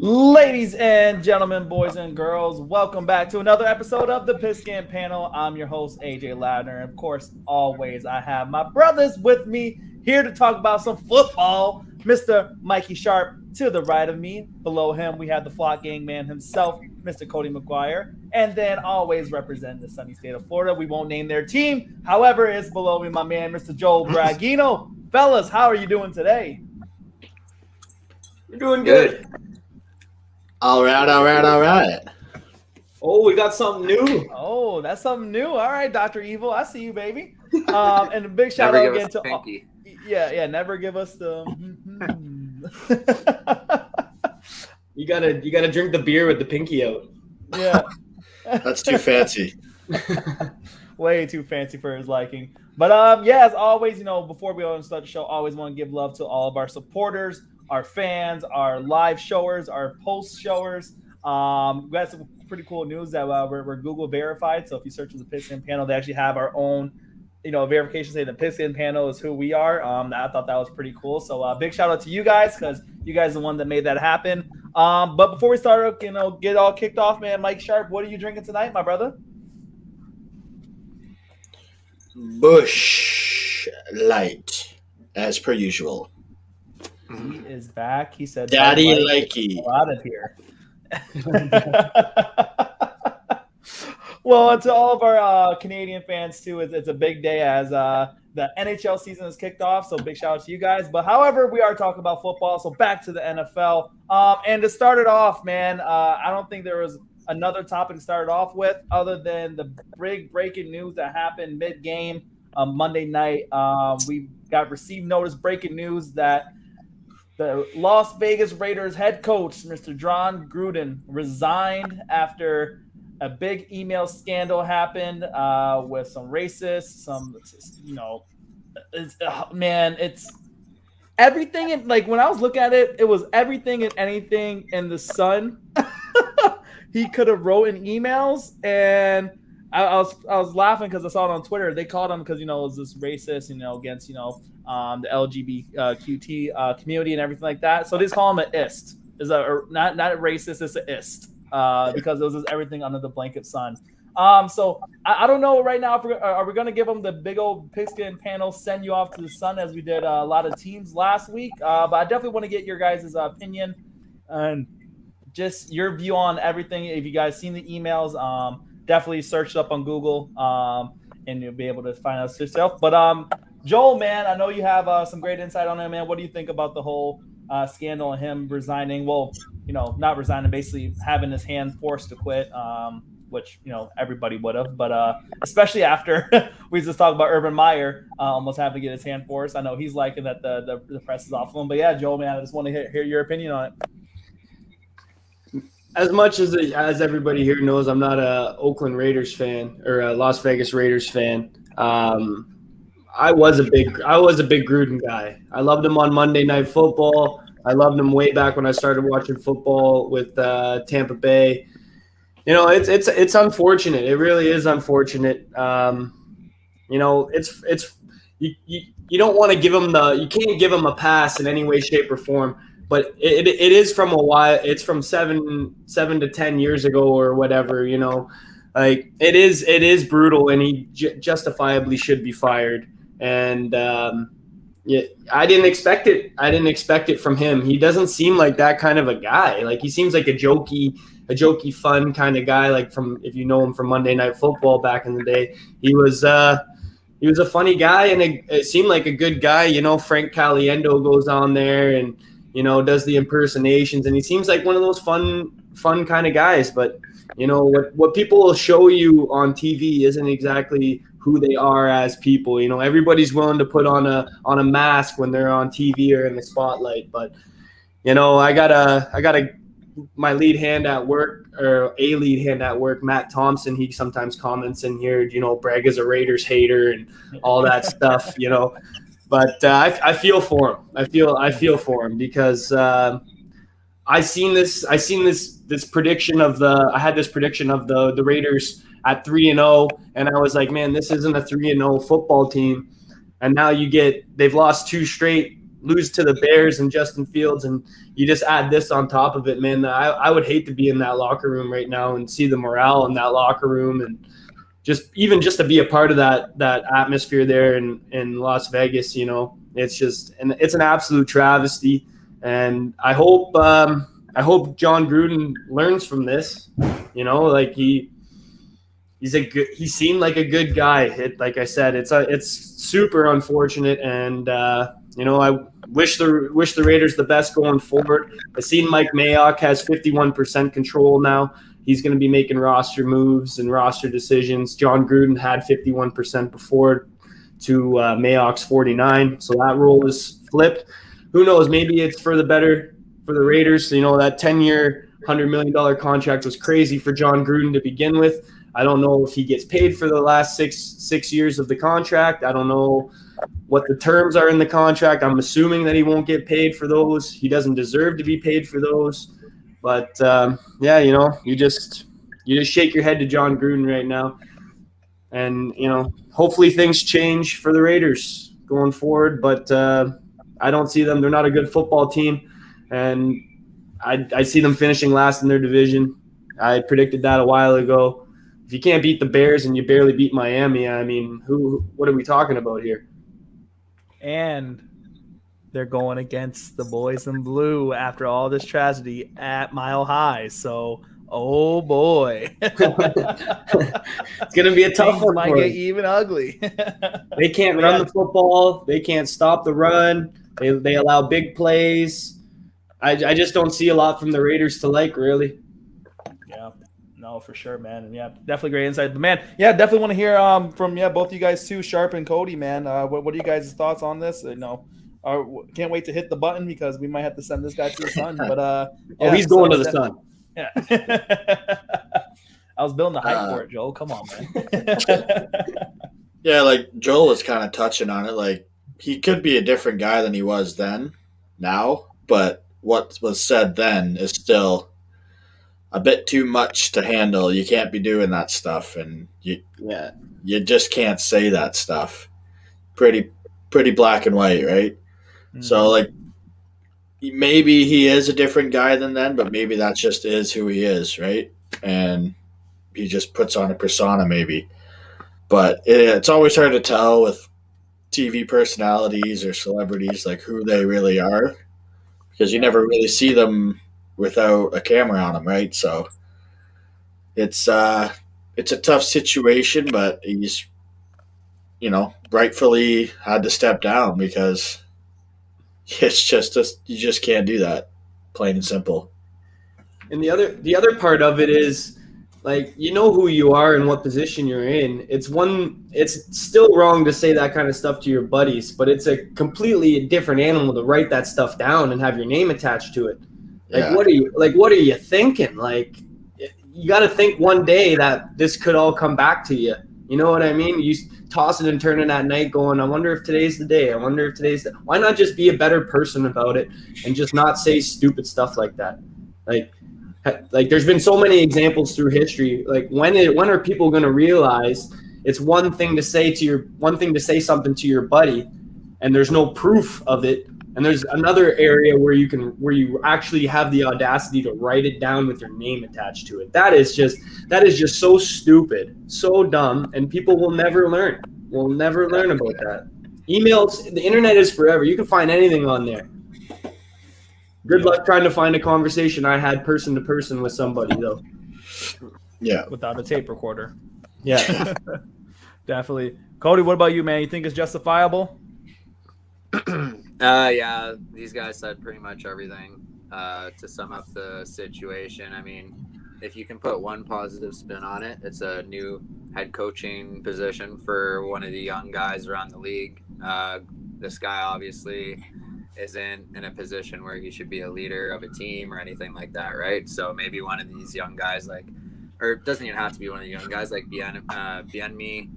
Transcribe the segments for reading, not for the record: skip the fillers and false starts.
Ladies and gentlemen, boys and girls, welcome back to another episode of the Pigskin Panel. I'm your host, AJ Ladner. And of course, always, I have my brothers with me here to talk about some football. Mr. Mikey Sharp to the right of me. Below him, we have the Flock Gang man himself, Mr. Cody McGuire. And then always representing the sunny state of Florida. We won't name their team. However, it's below me, my man, Mr. Joel Bragino. Fellas, how are you doing today? We're doing good. All right. Oh, we got something new. Oh, that's something new. All right, Dr. Evil, I see you, baby. And a big shout out again to pinky. Never give us the. You gotta drink the beer with the pinky out. Yeah, That's too fancy. way too fancy for his liking. But as always, before we start the show, always want to give love to all of our supporters, our fans, our live showers, our post showers. We got some pretty cool news that we're Google verified. So if you search for the Pigskin Panel, they actually have our own, verification saying the Pigskin Panel is who we are. I thought that was pretty cool. So big shout out to you guys because you guys are the one that made that happen. But before we start, get all kicked off, man. Mike Sharp, what are you drinking tonight, my brother? Bush Light, as per usual. He is back. He said, Daddy likey. Out of here. Well, to all of our Canadian fans too, it's a big day as the NHL season is kicked off. So big shout out to you guys. But however, we are talking about football, so back to the NFL. And to start it off, man, I don't think there was another topic to start it off with other than the big breaking news that happened mid-game Monday night. We got received notice breaking news that the Las Vegas Raiders head coach, Mr. John Gruden, resigned after a big email scandal happened with some racists, it's everything. When I was looking at it, it was everything and anything in the sun he could have wrote in emails. And I was laughing because I saw it on Twitter. They called him because it was this racist, against the LGBTQT community and everything like that. So they just call him an ist. Is not a racist? It's an ist because it was just everything under the blanket sun. So I don't know right now if are we going to give them the big old Pigskin Panel send you off to the sun as we did a lot of teams last week. But I definitely want to get your guys' opinion and just your view on everything. If you guys seen the emails, definitely search it up on Google and you'll be able to find out yourself. But Joel, man, I know you have some great insight on it, man. What do you think about the whole scandal and him resigning? Well, not resigning, basically having his hand forced to quit, which, everybody would have. But especially after we just talked about Urban Meyer almost having to get his hand forced. I know he's liking that the press is off of him. But, yeah, Joel, man, I just want to hear your opinion on it. As much as everybody here knows, I'm not a Oakland Raiders fan or a Las Vegas Raiders fan. I was a big Gruden guy. I loved him on Monday Night Football. I loved him way back when I started watching football with Tampa Bay. It's unfortunate. It really is unfortunate. It's you don't want to give him you can't give him a pass in any way, shape, or form. But it is from a while. It's from 7 to 10 years ago or whatever. It is brutal, and he justifiably should be fired. And I didn't expect it. I didn't expect it from him. He doesn't seem like that kind of a guy. Like, he seems like a jokey, fun kind of guy. Like, if you know him from Monday Night Football back in the day, he was a funny guy, and it seemed like a good guy. Frank Caliendo goes on there and does the impersonations, and he seems like one of those fun kind of guys. But what people will show you on TV isn't exactly who they are as people. Everybody's willing to put on a mask when they're on TV or in the spotlight. But I got my lead hand at work, or a lead hand at work, Matt Thompson. He sometimes comments in here, Bragg is a Raiders hater and all that stuff. But I feel for him. I feel for him because I seen this prediction of I had this prediction of the Raiders at 3-0, and I was like, man, this isn't a 3-0 football team. And now they've lost 2 straight lose to the Bears and Justin Fields, and you just add this on top of it, man. I would hate to be in that locker room right now and see the morale in that locker room, and just to be a part of that atmosphere there in Las Vegas. It's just, and it's an absolute travesty. And I hope John Gruden learns from this. Like he seemed like a good guy. Like I said, it's super unfortunate, and I wish the Raiders the best going forward. I seen Mike Mayock has 51% control now. He's going to be making roster moves and roster decisions. John Gruden had 51% before to Mayock's 49%, so that role is flipped. Who knows? Maybe it's for the better for the Raiders. That 10-year, $100 million contract was crazy for John Gruden to begin with. I don't know if he gets paid for the last six years of the contract. I don't know what the terms are in the contract. I'm assuming that he won't get paid for those. He doesn't deserve to be paid for those. But you just shake your head to John Gruden right now, and hopefully things change for the Raiders going forward. But I don't see them. They're not a good football team, and I see them finishing last in their division. I predicted that a while ago. If you can't beat the Bears and you barely beat Miami, I mean, what are we talking about here? And they're going against the boys in blue after all this tragedy at Mile High. So, oh boy, it's going to be a tough one. Might get even ugly. They can't run the football. They can't stop the run. They allow big plays. I just don't see a lot from the Raiders to like, really. Yeah. No, for sure, man. And yeah, definitely great insight. But man, yeah, definitely want to hear from both you guys too, Sharp and Cody, man. What are you guys' thoughts on this? Can't wait to hit the button because we might have to send this guy to the sun. But he's going to the sun. Yeah. I was building the hype for it, Joel. Come on, man. Yeah, like Joel was kind of touching on it. Like he could be a different guy than he was now, but what was said then is still a bit too much to handle. You can't be doing that stuff, and you just can't say that stuff. Pretty black and white, right? Mm-hmm. So like maybe he is a different guy than then, but maybe that just is who he is, right? And he just puts on a persona maybe. But it's always hard to tell with TV personalities or celebrities like who they really are, because you never really see them without a camera on them, right? So it's a tough situation, but he's rightfully had to step down because it's just you just can't do that, plain and simple. And the other part of it is, like, who you are and what position you're in. It's still wrong to say that kind of stuff to your buddies, but it's a completely different animal to write that stuff down and have your name attached to it. Like, what are you thinking? Like, you got to think one day that this could all come back to you. You know what I mean? You toss it and turn it at night going, I wonder if today's the day. Why not just be a better person about it and just not say stupid stuff like that? Like there's been so many examples through history. Like when are people going to realize it's one thing to say something to your buddy and there's no proof of it, and there's another area where you actually have the audacity to write it down with your name attached to it. That is just so stupid, so dumb, and people will never learn. We'll never learn about that. Emails, the internet is forever. You can find anything on there. Good luck trying to find a conversation I had person to person with somebody, though. Yeah. Without a tape recorder. Yeah. Definitely. Cody, what about you, man? You think it's justifiable? Yeah, these guys said pretty much everything to sum up the situation. I mean, if you can put one positive spin on it, it's a new head coaching position for one of the young guys around the league. This guy obviously isn't in a position where he should be a leader of a team or anything like that, right? So maybe one of these young guys, or it doesn't even have to be one of the young guys, like Bienmi,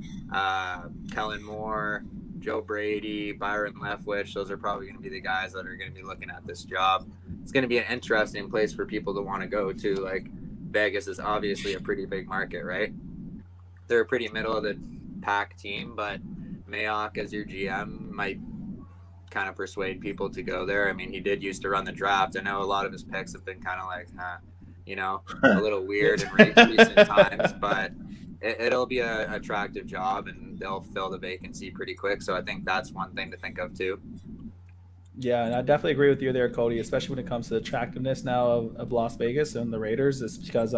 Kellen Moore, Joe Brady, Byron Leftwich. Those are probably going to be the guys that are going to be looking at this job. It's going to be an interesting place for people to want to go to. Like, Vegas is obviously a pretty big market, right? They're a pretty middle of the pack team, but Mayock as your GM might kind of persuade people to go there. I mean, he did used to run the draft. I know a lot of his picks have been kind of like, a little weird in recent times, but it'll be an attractive job, and they'll fill the vacancy pretty quick. So I think that's one thing to think of too. Yeah, and I definitely agree with you there, Cody, especially when it comes to the attractiveness now of Las Vegas and the Raiders. It's because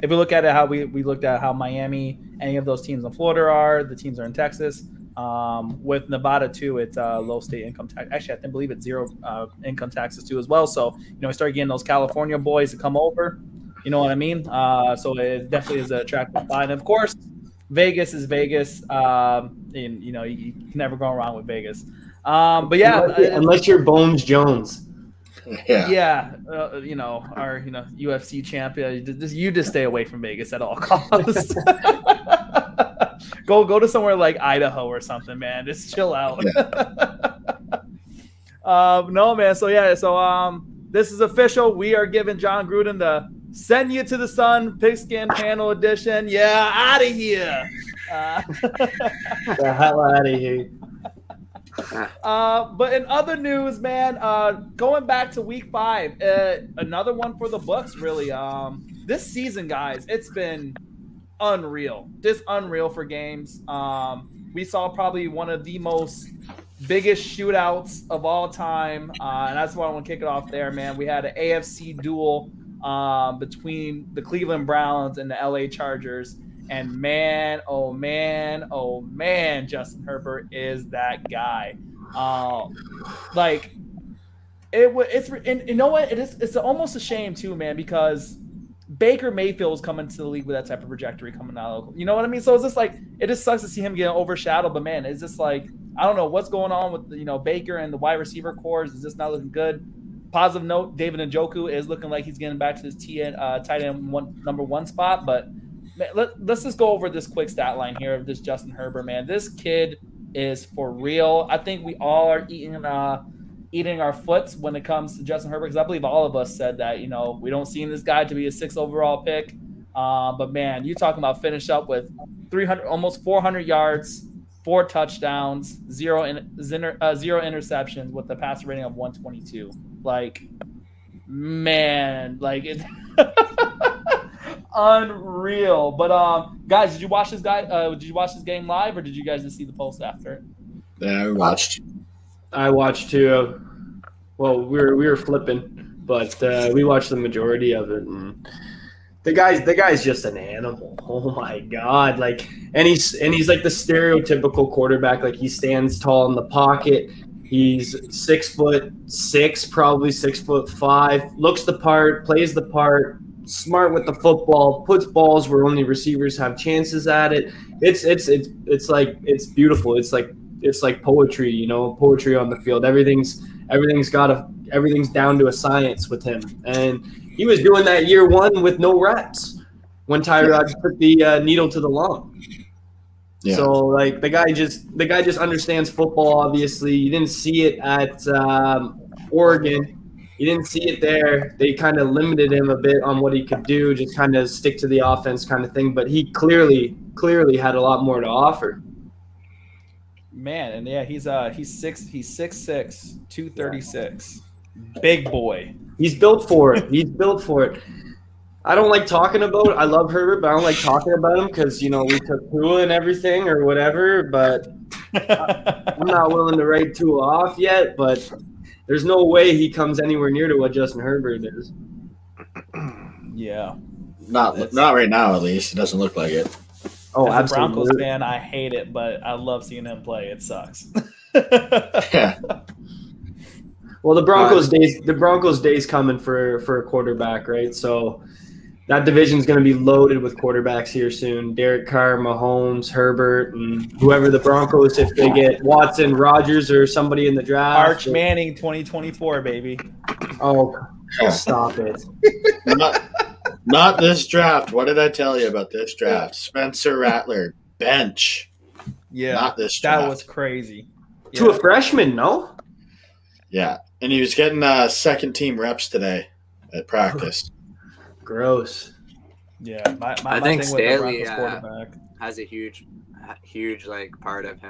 if we look at it, how we looked at how Miami, any of those teams in Florida are, the teams are in Texas. With Nevada too, it's low state income tax. Actually, I believe it's zero income taxes too as well. So, we start getting those California boys to come over. You know what I mean? So it definitely is an attractive spot. And of course, Vegas is Vegas. And you can never go wrong with Vegas. But yeah, unless you're Bones Jones. Yeah. Our UFC champion. You just stay away from Vegas at all costs. Go to somewhere like Idaho or something, man. Just chill out. No, man. So yeah. So this is official. We are giving John Gruden the send you to the sun Pigskin Panel edition. Yeah, out of here. The hell out of here. But in other news, man, going back to week 5, another one for the Bucks, really. This season, guys, it's been unreal. Just unreal for games. We saw probably one of the most biggest shootouts of all time. And that's why I want to kick it off there, man. We had an AFC duel between the Cleveland Browns and the LA Chargers. And man, oh man, Justin Herbert is that guy. And you know what? It's almost a shame too, man, because Baker Mayfield is coming to the league with that type of trajectory coming out. You know what I mean? So it's just like, it just sucks to see him getting overshadowed. But man, it's just like, I don't know what's going on with Baker and the wide receiver corps. Is just not looking good. Positive note: David Njoku is looking like he's getting back to his tight end number 1 spot, but. Man, let's just go over this quick stat line here of this Justin Herbert, man. This kid is for real. I think we all are eating our foots when it comes to Justin Herbert, because I believe all of us said that, we don't see this guy to be a 6th overall pick. But, man, you're talking about finish up with 300, almost 400 yards, 4 touchdowns, zero interceptions with a passer rating of 122. It unreal. But guys, did you watch this game live, or did you guys just see the post after it? Yeah, we watched. I watched too. Well, we were flipping, but we watched the majority of it. And the guy's just an animal. Oh my god! And he's like the stereotypical quarterback. He stands tall in the pocket. He's 6'6", probably 6'5". Looks the part, plays the part. Smart with the football, puts balls where only receivers have chances at it. It's beautiful. It's like poetry, poetry on the field. Everything's down to a science with him. And he was doing that year 1 with no reps when Tyrod put the needle to the lung. Yeah. So the guy just understands football. Obviously, you didn't see it at Oregon. You didn't see it there. They kind of limited him a bit on what he could do, just kind of stick to the offense kind of thing. But he clearly had a lot more to offer. Man, and yeah, he's 6'6", 236. Yeah. Big boy. He's built for it. I don't like talking about it. I love Herbert, but I don't like talking about him because, we took Tua and everything or whatever. But I'm not willing to write Tua off yet, but there's no way he comes anywhere near to what Justin Herbert is. Yeah. Not right now, at least. It doesn't look like it. Oh, as a Broncos fan, I hate it, but I love seeing him play. It sucks. Yeah. Well, the Broncos days coming for a quarterback, right? So that division's going to be loaded with quarterbacks here soon. Derek Carr, Mahomes, Herbert, and whoever the Broncos, if they get Watson, Rodgers, or somebody in the draft. Arch Manning 2024, baby. Oh, stop it. Not this draft. What did I tell you about this draft? Spencer Rattler, bench. Yeah. Not this draft. That was crazy. Yeah. To a freshman, no? Yeah. And he was getting second-team reps today at practice. Gross. Yeah, I think Staley has a huge huge like part of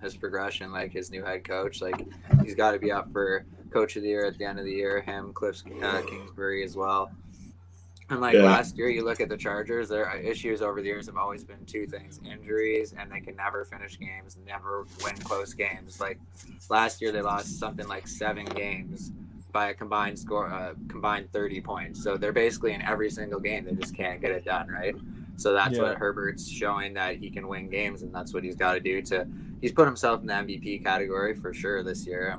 his progression, like his new head coach. Like he's got to be up for coach of the year at the end of the year. Him, Cliff Kingsbury as well. And like last year, you look at the Chargers, their issues over the years have always been two things: injuries, and they can never finish games, never win close games. Like last year, they lost something like 7 games by a combined 30 points. So they're basically in every single game. They just can't get it done, right? So that's what Herbert's showing, that he can win games, and that's what he's got to do. He's put himself in the MVP category for sure this year.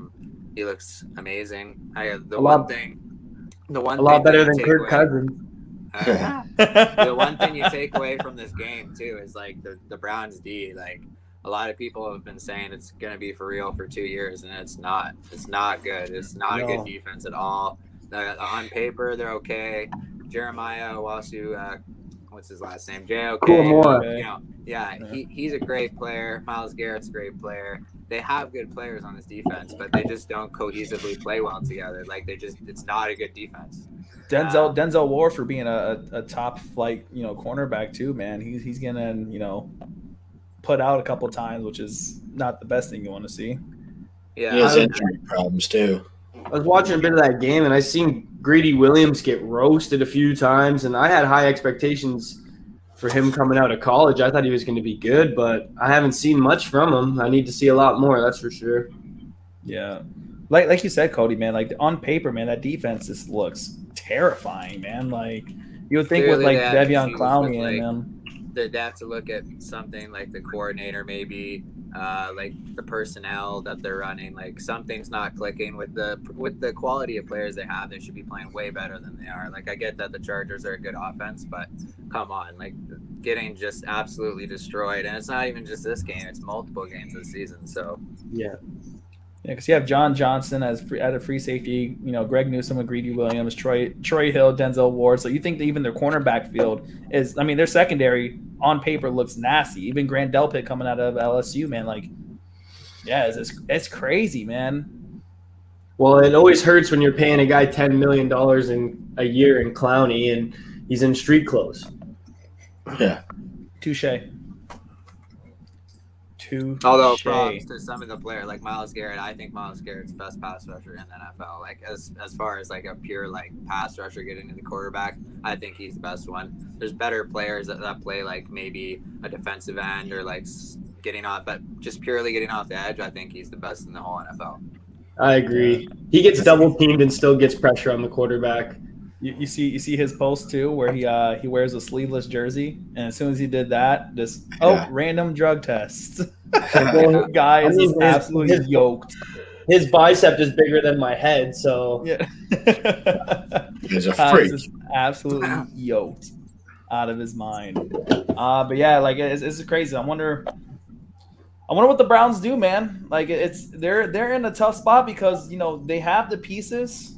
He looks amazing. The one thing better than Kirk Cousins. The one thing you take away from this game too is like the Browns D. Like a lot of people have been saying it's going to be for real for 2 years, and it's not. It's not good. It's not a good defense at all. On paper, they're okay. Jeremiah Owasu, what's his last name? J.O.K. He's a great player. Myles Garrett's a great player. They have good players on this defense, but they just don't cohesively play well together. Like it's not a good defense. Denzel Ward for being a top flight, cornerback too, man. He's gonna, put out a couple times, which is not the best thing you want to see. Yeah, he has injury problems too. I was watching a bit of that game, and I seen Greedy Williams get roasted a few times, and I had high expectations for him coming out of college. I thought he was going to be good, but I haven't seen much from him. I need to see a lot more, that's for sure. Yeah. Like you said, Cody, man, like on paper, man, that defense just looks terrifying, man. Like you would think clearly with like Devion Clowney and them. They'd have to look at something like the coordinator, maybe like the personnel that they're running. Like something's not clicking with the quality of players they have. They should be playing way better than they are. Like I get that the Chargers are a good offense, but come on, like getting just absolutely destroyed. And it's not even just this game; it's multiple games this season. So yeah, because you have John Johnson at a free safety. Greg Newsome, Greedy Williams, Troy Hill, Denzel Ward. So you think that even their cornerback field is? Their secondary on paper looks nasty. Even Grant Delpit coming out of LSU, man. Like, yeah, it's crazy, man. Well, it always hurts when you're paying a guy $10 million in a year in Clowney, and he's in street clothes. Yeah, touche. Although props to some of the players like Myles Garrett, I think Myles Garrett's the best pass rusher in the NFL. Like as far as like a pure like pass rusher getting to the quarterback, I think he's the best one. There's better players that play like maybe a defensive end or like getting off, but just purely getting off the edge, I think he's the best in the whole NFL. I agree. He gets double teamed and still gets pressure on the quarterback. You see his post too, where he wears a sleeveless jersey, and as soon as he did that, random drug test. The guy is absolutely yoked. His bicep is bigger than my head, so yeah, he's a freak. Just absolutely yoked out of his mind. But yeah, like it's crazy. I wonder what the Browns do, man. Like they're in a tough spot because they have the pieces.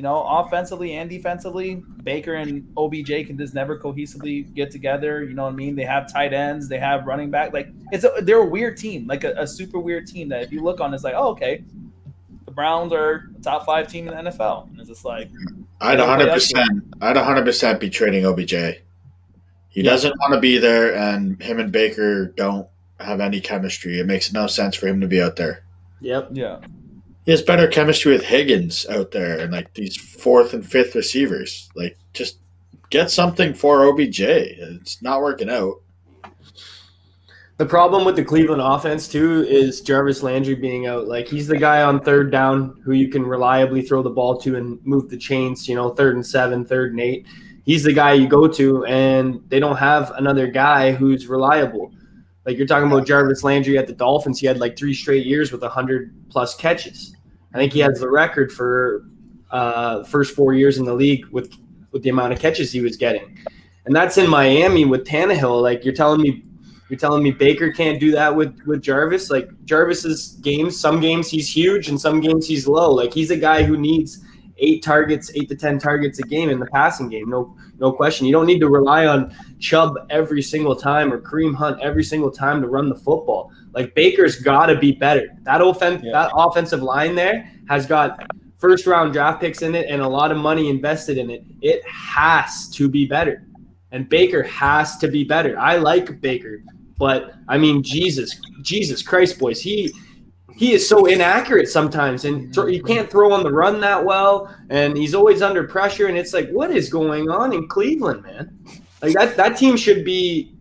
Offensively and defensively, Baker and OBJ can just never cohesively get together. You know what I mean? They have tight ends, they have running back. Like they're a weird team, like a super weird team that if you look on, it's like, oh, okay, the Browns are a top 5 team in the NFL, and it's just like I'd 100% be trading OBJ. He doesn't want to be there, and him and Baker don't have any chemistry. It makes no sense for him to be out there. Yep. Yeah. He has better chemistry with Higgins out there and like these 4th and 5th receivers. Like, just get something for OBJ. It's not working out. The problem with the Cleveland offense too is Jarvis Landry being out. Like he's the guy on 3rd down who you can reliably throw the ball to and move the chains. 3rd and 7, 3rd and 8. He's the guy you go to, and they don't have another guy who's reliable. Like you're talking about Jarvis Landry at the Dolphins. He had like 3 straight years with 100+ catches. I think he has the record for first 4 years in the league with the amount of catches he was getting. And that's in Miami with Tannehill. Like you're telling me Baker can't do that with Jarvis? Like Jarvis's games, some games he's huge and some games he's low. Like he's a guy who needs 8 to 10 targets a game in the passing game. No question. You don't need to rely on Chubb every single time or Kareem Hunt every single time to run the football. Like Baker's got to be better. That offensive line there has got first-round draft picks in it and a lot of money invested in it. It has to be better. And Baker has to be better. I like Baker, But I mean, Jesus Christ, boys, he is so inaccurate sometimes, and he can't throw on the run that well, and he's always under pressure. And it's like, what is going on in Cleveland, man? Like that team should be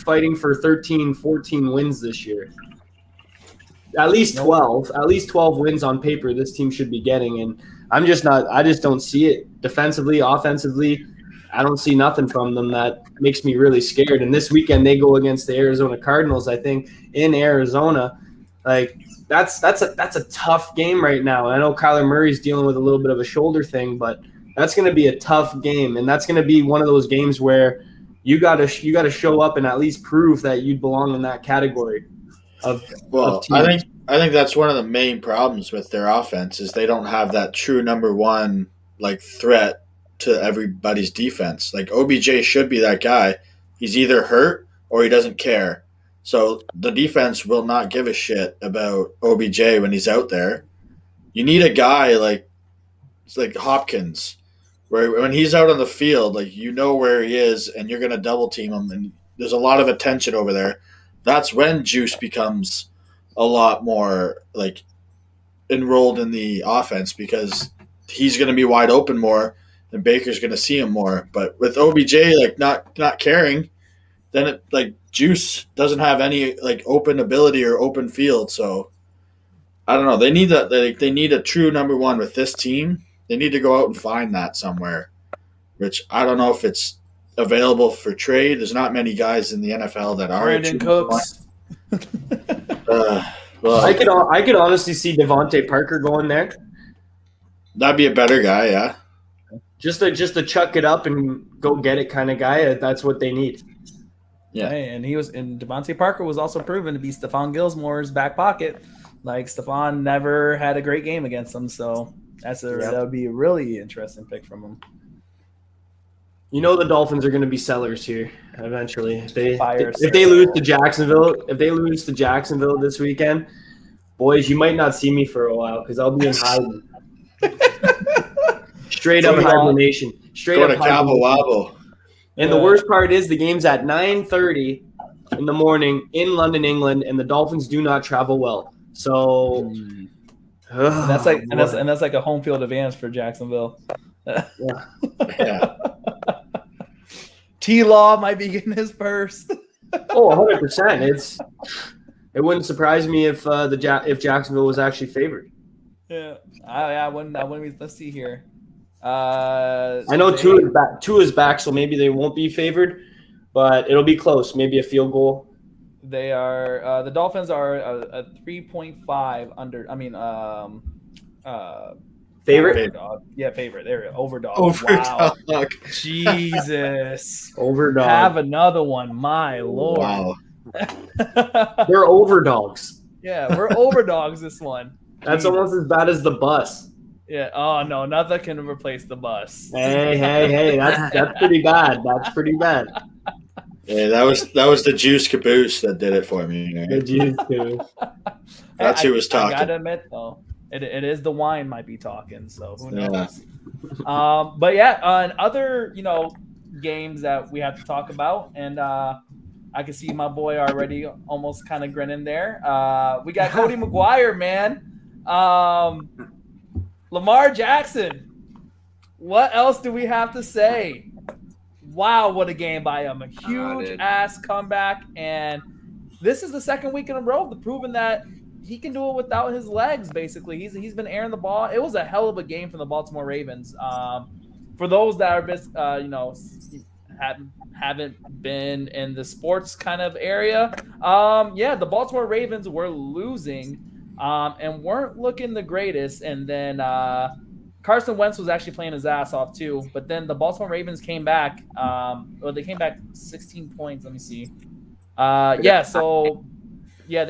fighting for 13, 14 wins this year. At least 12. At least 12 wins on paper this team should be getting. And I just don't see it defensively, offensively. I don't see nothing from them that makes me really scared. And this weekend they go against the Arizona Cardinals, I think, in Arizona. Like that's a tough game right now. I know Kyler Murray's dealing with a little bit of a shoulder thing, but that's going to be a tough game, and that's going to be one of those games where you got to show up and at least prove that you belong in that category of teams. I think that's one of the main problems with their offense is they don't have that true number one like threat to everybody's defense. Like OBJ should be that guy. He's either hurt or he doesn't care. So the defense will not give a shit about OBJ when he's out there. You need a guy like Hopkins, where when he's out on the field, like you know where he is and you're going to double team him, and there's a lot of attention over there. That's when Juice becomes a lot more like enrolled in the offense because he's going to be wide open more and Baker's going to see him more. But with OBJ like not caring, then it like Juice doesn't have any like open ability or open field. So I don't know. They need they need a true number one with this team. They need to go out and find that somewhere, which I don't know if it's available for trade. There's not many guys in the NFL that are. Brandon Cooks. Well, I could honestly see Devontae Parker going there. That'd be a better guy, yeah. Just to chuck it up and go get it kind of guy. That's what they need. Yeah, hey, and Devontae Parker was also proven to be Stephon Gilmore's back pocket. Like Stephon never had a great game against him, so that would be a really interesting pick from him. You know the Dolphins are going to be sellers here eventually. If they lose to Jacksonville this weekend, boys, you might not see me for a while because I'll be in hiding. Straight up hibernation. Straight up Cabo Wabo. And the worst part is the game's at 9:30 in the morning in London, England, and the Dolphins do not travel well. So that's like a home field advantage for Jacksonville. Yeah. T-Law might be getting his first. 100%. It wouldn't surprise me if Jacksonville was actually favored. Yeah, I wouldn't. Let's see here. I know Tua's back, so maybe they won't be favored, but it'll be close. Maybe a field goal. They are the Dolphins are a 3.5 under. I mean, favorite. Yeah, favorite. There, overdog. Overdog. Wow. Jesus. Overdog. Have another one. My Lord. Wow. They're overdogs. Yeah, we're overdogs this one. That's almost as bad as the bus. Yeah. Oh no, nothing can replace the bus. Hey, that's pretty bad. That's pretty bad. Yeah, that was the Juice Caboose that did it for me. Right? The Juice Caboose. That's who was talking. I gotta admit though, it is the wine might be talking. So who knows? Yeah. But yeah, on other games that we have to talk about, and I can see my boy already almost kind of grinning there. We got Cody McGuire, man. Lamar Jackson. What else do we have to say? Wow, what a game by him. A huge ass comeback. And this is the second week in a row proving that he can do it without his legs, basically. He's been airing the ball. It was a hell of a game from the Baltimore Ravens. For those that are haven't been in the sports kind of area, the Baltimore Ravens were losing and weren't looking the greatest. And then Carson Wentz was actually playing his ass off too. But then the Baltimore Ravens came back. They came back 16 points. Let me see. They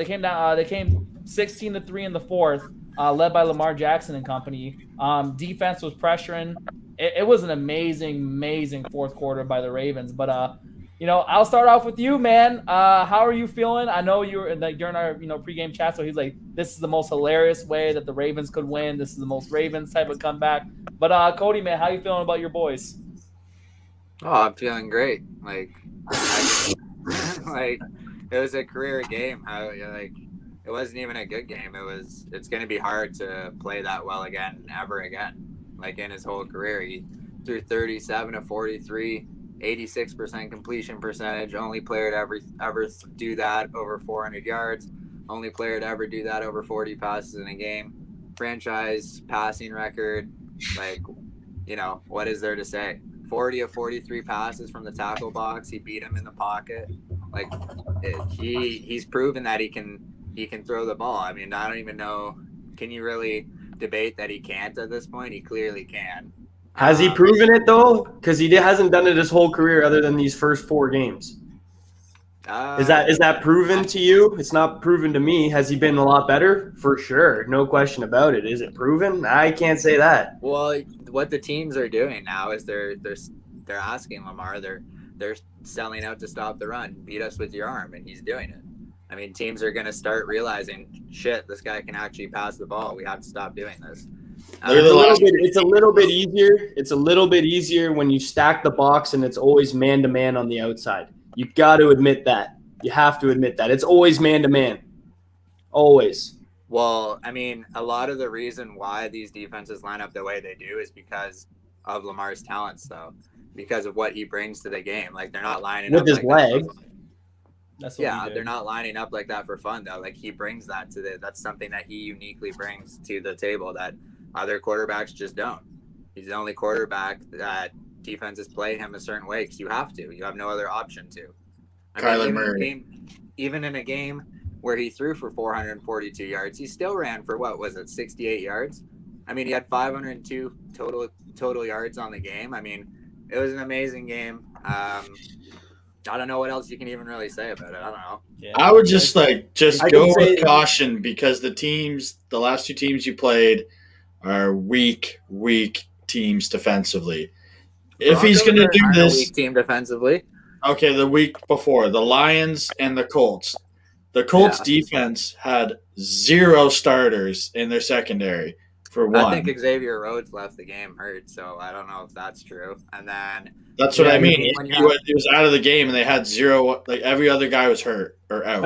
came down. They came 16-3 in the fourth, led by Lamar Jackson and company. Defense was pressuring. It was an amazing fourth quarter by the Ravens. But I'll start off with you, man. How are you feeling? I know you were during our pregame chat. So he's like, this is the most hilarious way that the Ravens could win. This is the most Ravens type of comeback. But Cody, man, how you feeling about your boys? Oh, I'm feeling great. a career game. It wasn't even a good game. It's going to be hard to play that well again, ever again. Like in his whole career, he threw 37 of 43, 86% completion percentage. Only player to ever do that over 400 yards. Only player to ever do that over 40 passes in a game. Franchise passing record. Like, what is there to say? 40 of 43 passes from the tackle box. He beat him in the pocket. Like, he's proven that he can throw the ball. I mean, I don't even know. Can you really debate that he can't at this point? He clearly can. Has he proven it though? Because he hasn't done it his whole career, other than these first 4 games. Is that proven to you? It's not proven to me. Has he been a lot better? For sure, no question about it. Is it proven? I can't say that. Well, what the teams are doing now is they're asking Lamar. They're selling out to stop the run. Beat us with your arm, and he's doing it. I mean, teams are going to start realizing, shit, this guy can actually pass the ball. We have to stop doing this. It's a little bit easier. It's a little bit easier when you stack the box and it's always man-to-man on the outside. You've got to admit that. You have to admit that. It's always man-to-man. Always. Well, I mean, a lot of the reason why these defenses line up the way they do is because of Lamar's talents, though. Because of what he brings to the game. Like, they're not lining up with his leg. They're not lining up like that for fun, though. Like, he brings that that's something that he uniquely brings to the table that other quarterbacks just don't. He's the only quarterback that defenses play him a certain way because you have to. You have no other option to. Kyler Murray. Even in a game where he threw for 442 yards, he still ran for, 68 yards? I mean, he had 502 total yards on the game. I mean, it was an amazing game. I don't know what else you can even really say about it. I don't know. Yeah. I would just go with caution because the last 2 teams you played are weak teams defensively. If he's going to do this, a weak team defensively. Okay, the week before, the Lions and the Colts. The Colts defense had 0 starters in their secondary for one. I think Xavier Rhodes left the game hurt, so I don't know if that's true. And then that's what I mean. He was out of the game, and they had 0. Like every other guy was hurt or out.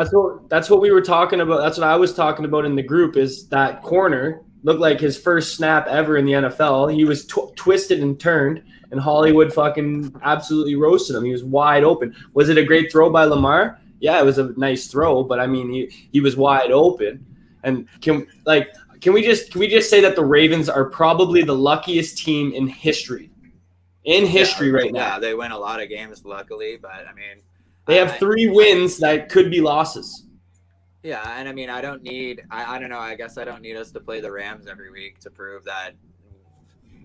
That's what we were talking about. That's what I was talking about in the group. Is that corner looked like his first snap ever in the NFL? He was twisted and turned. And Hollywood fucking absolutely roasted him. He was wide open. Was it a great throw by Lamar? Yeah, it was a nice throw, but I mean, he was wide open. And can we just say that the Ravens are probably the luckiest team in history? Right now. Yeah, they win a lot of games, luckily, but I mean, they have 3 wins that could be losses. Yeah, and I mean, I don't know. I guess I don't need us to play the Rams every week to prove that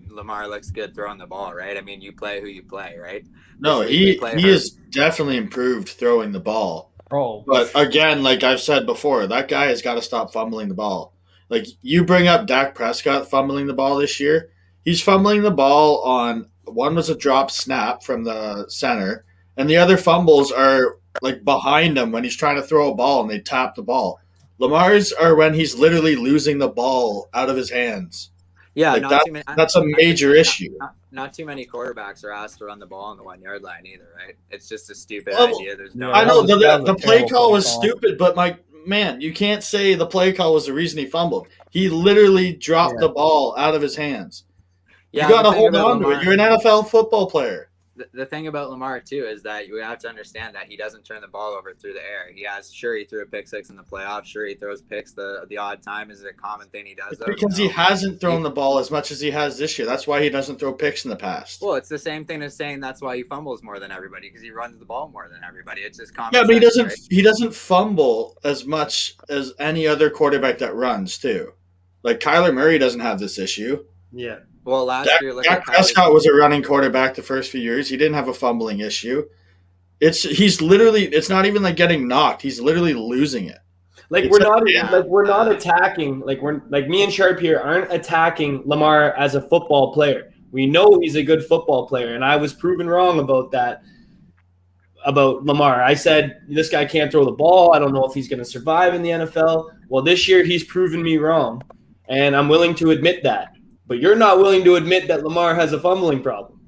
Lamar looks good throwing the ball, right? I mean, you play who you play, right? No, he has definitely improved throwing the ball. Oh, but again, like I've said before, that guy has got to stop fumbling the ball. Like you bring up Dak Prescott fumbling the ball this year. He's fumbling the ball on one was a drop snap from the center, and the other fumbles are like behind him when he's trying to throw a ball and they tap the ball. Lamar's are when he's literally losing the ball out of his hands. Yeah, like that's a major issue. Not too many quarterbacks are asked to run the ball on the 1 yard line either, right? It's just a stupid idea. There's no. I know the play call was stupid, but man, you can't say the play call was the reason he fumbled. He literally dropped the ball out of his hands. Yeah, you got to hold on to it. You're an NFL football player. The thing about Lamar, too, is that you have to understand that he doesn't turn the ball over through the air. He threw a pick 6 in the playoffs. Sure, he throws picks the odd time. Is it a common thing he does? Because he hasn't thrown the ball as much as he has this year. That's why he doesn't throw picks in the past. Well, it's the same thing as saying that's why he fumbles more than everybody, because he runs the ball more than everybody. It's just common sense. Yeah, but right? He doesn't fumble as much as any other quarterback that runs, too. Like, Kyler Murray doesn't have this issue. Yeah. Well, last year, Dak Prescott was a running quarterback the first few years. He didn't have a fumbling issue. It's not even like getting knocked. He's literally losing it. We're not attacking. Me and Sharp here aren't attacking Lamar as a football player. We know he's a good football player, and I was proven wrong about that. About Lamar, I said this guy can't throw the ball. I don't know if he's going to survive in the NFL. Well, this year he's proven me wrong, and I'm willing to admit that. But you're not willing to admit that Lamar has a fumbling problem.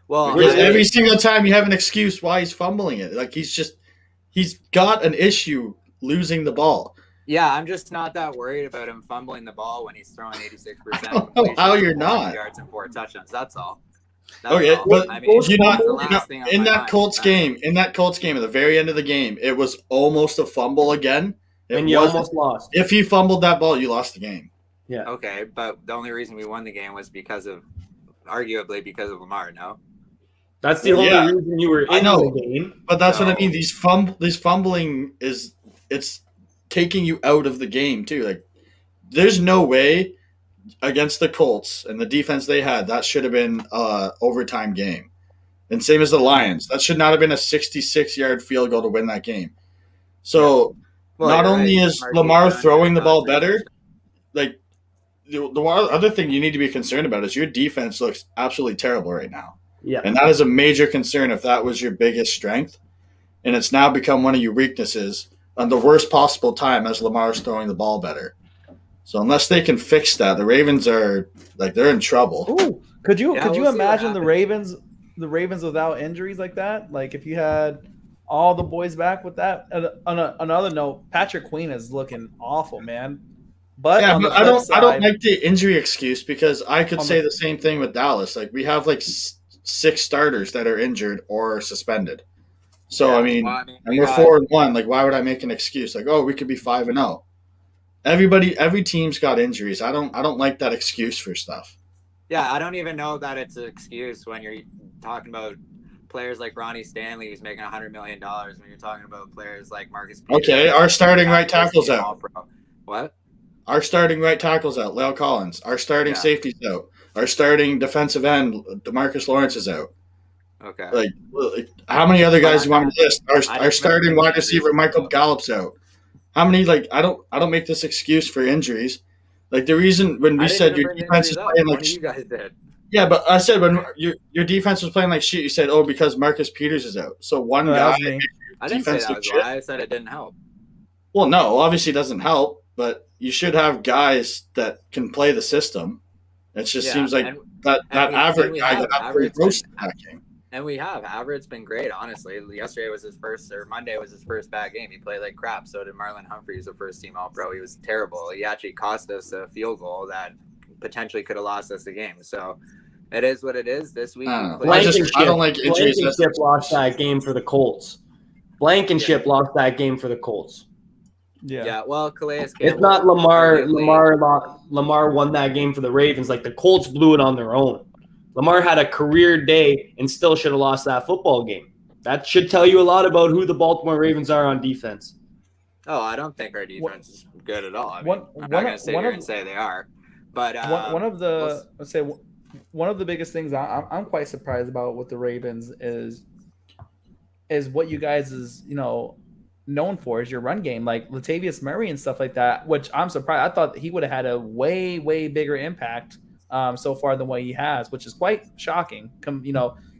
Well, every single time you have an excuse why he's fumbling it. Like he He's got an issue losing the ball. Yeah, I'm just not that worried about him fumbling the ball when he's throwing 86% I don't know how you're not. yards and 4 touchdowns. That's all. Okay, but I mean, you that's the know, last thing on in my that mind. Colts game, at the very end of the game, it was almost a fumble again. And you almost lost. If he fumbled that ball, you lost the game. Yeah. Okay, but the only reason we won the game was arguably because of Lamar. No. That's the only reason you were in the game. But that's what I mean. This fumbling it's taking you out of the game too. Like, there's no way against the Colts and the defense they had that should have been an overtime game. And same as the Lions, that should not have been a 66-yard field goal to win that game. So not only is Lamar throwing the ball better, like the other thing you need to be concerned about is your defense looks absolutely terrible right now. Yeah. And that is a major concern if that was your biggest strength. And it's now become one of your weaknesses on the worst possible time as Lamar's throwing the ball better. So unless they can fix that, the Ravens are they're in trouble. Ooh, could you imagine the Ravens without injuries like that? Like if you had all the boys back with that. On another note, Patrick Queen is looking awful, man. But I don't like the injury excuse because I could say the same thing with Dallas. Like we have 6 starters that are injured or suspended. So and we're 4-1. Like, why would I make an excuse? Like, oh, we could be 5-0. Every team's got injuries. I don't like that excuse for stuff. Yeah, I don't even know that it's an excuse when you're talking about players like Ronnie Stanley who's making $100 million. When you're talking about players like Marcus Peters. Okay, our starting right tackle's out. What? Our starting right tackle's out. Lyle Collins. Our starting safety's out. Our starting defensive end, DeMarcus Lawrence, is out. Okay. Like how many other guys do you want me to list? Our starting wide receiver, Michael Gallup's out. How many? I don't make this excuse for injuries. Like the reason when we said your defense is playing like you guys did. Yeah, but I said when your defense was playing like shit, you said, oh, because Marcus Peters is out. So one guy. I didn't say that was why. I said it didn't help. Well, no, obviously it doesn't help, but you should have guys that can play the system. It just seems like that average guy got pretty roasted that game. And we have. Averett's been great, honestly. Yesterday was Monday was his first bad game. He played like crap. So did Marlon Humphreys, the first team All-Pro. He was terrible. He actually cost us a field goal that potentially could have lost us the game. So it is what it is. This week, I don't like injuries. Blankenship lost that game for the Colts. Blankenship lost that game for the Colts. Yeah. Well, Calais Campbell. It's not Lamar. Lamar won that game for the Ravens. Like the Colts blew it on their own. Lamar had a career day and still should have lost that football game. That should tell you a lot about who the Baltimore Ravens are on defense. Oh, I don't think our defense is good at all. I mean, I'm not going to sit here and say they are. But one of the biggest things I'm quite surprised about with the Ravens is what you guys is known for is your run game, like Latavius Murray and stuff like that. Which I'm surprised. I thought he would have had a way bigger impact so far than what he has, which is quite shocking.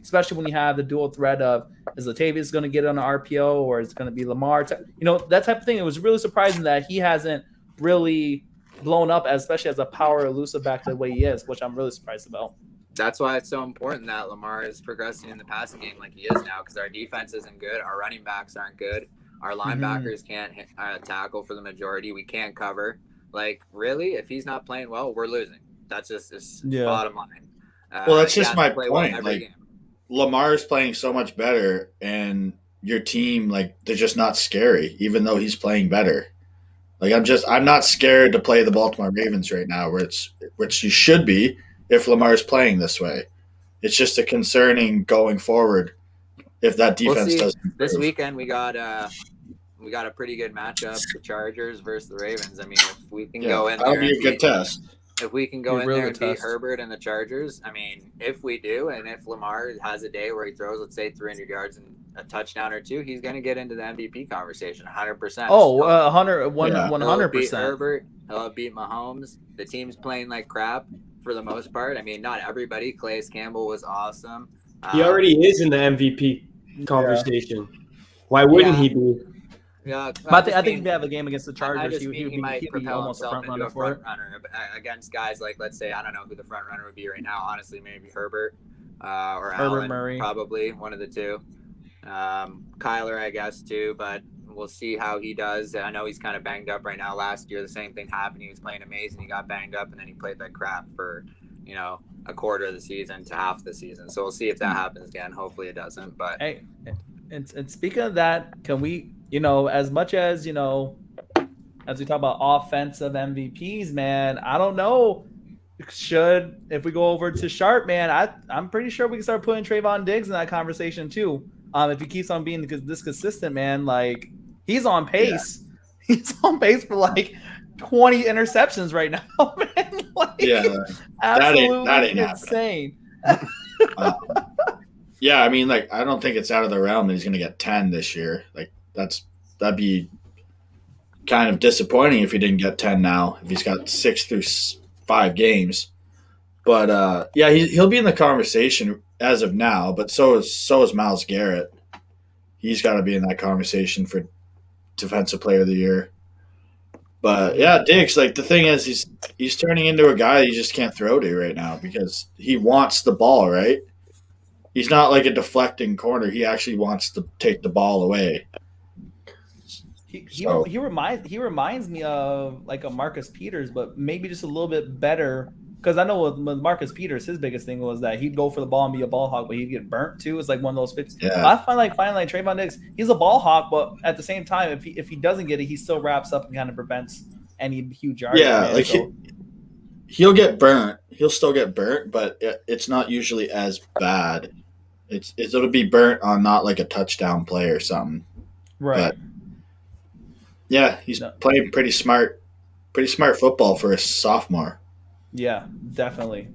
Especially when you have the dual threat of is Latavius going to get on an RPO or is it going to be Lamar? That type of thing. It was really surprising that he hasn't really blown up, especially as a power elusive back the way he is, which I'm really surprised about. That's why it's so important that Lamar is progressing in the passing game like he is now, because our defense isn't good, our running backs aren't good, our linebackers can't tackle for the majority, we can't cover. Like, really, if he's not playing well, we're losing. That's just bottom line. Well, that's just my point. Like, Lamar is playing so much better, and your team, they're just not scary, even though he's playing better. Like, I'm not scared to play the Baltimore Ravens right now, which you should be if Lamar's playing this way. It's just a concerning going forward if that defense doesn't improve. This weekend we got a pretty good matchup, the Chargers versus the Ravens. I mean, if we can go in there, that'll be a good test. If we can go in there and beat Herbert and the Chargers, I mean, if we do, and if Lamar has a day where he throws, let's say, 300 yards and a touchdown or two, he's going to get into the MVP conversation 100%. Oh, 100%. He'll beat Herbert. He'll beat Mahomes. The team's playing like crap for the most part. I mean, not everybody. Calais Campbell was awesome. He already is in the MVP conversation. Why wouldn't he be? Yeah, but I think if they have a game against the Chargers, he might propel himself into a front runner against guys like, let's say, I don't know who the front runner would be right now. Honestly, maybe Herbert or Allen, Murray, probably one of the two. Kyler, I guess, too, but we'll see how he does. I know he's kind of banged up right now. Last year, the same thing happened. He was playing amazing. He got banged up, and then he played like crap for, a quarter of the season to half the season. So we'll see if that happens again. Hopefully it doesn't. But Hey, and speaking of that, can we, as much as, as we talk about offensive MVPs, man, I don't know. If we go over to Sharp, man, I'm pretty sure we can start putting Trayvon Diggs in that conversation too. If he keeps on being this consistent, man, like he's on pace. Yeah. He's on pace for like 20 interceptions right now, man. Absolutely that ain't insane. Yeah, I mean, like I don't think it's out of the realm that he's going to get 10 this year. Like that'd be kind of disappointing if he didn't get 10 now. If he's got 6 through 5 games, but he'll be in the conversation as of now. But so is Myles Garrett. He's got to be in that conversation for Defensive Player of the Year. But yeah, Diggs. Like the thing is, he's turning into a guy you just can't throw to right now because he wants the ball. Right? He's not like a deflecting corner. He actually wants to take the ball away. He reminds me of like a Marcus Peters, but maybe just a little bit better. Because I know with Marcus Peters, his biggest thing was that he'd go for the ball and be a ball hawk, but he'd get burnt too. It's like one of those fits. Yeah. I find like Trayvon Diggs, he's a ball hawk, but at the same time, if he doesn't get it, he still wraps up and kind of prevents any huge yardage. Yeah, like he'll get burnt. He'll still get burnt, but it's not usually as bad. It'll be burnt on not like a touchdown play or something. Right. But yeah, he's playing pretty smart football for a sophomore. Yeah, definitely.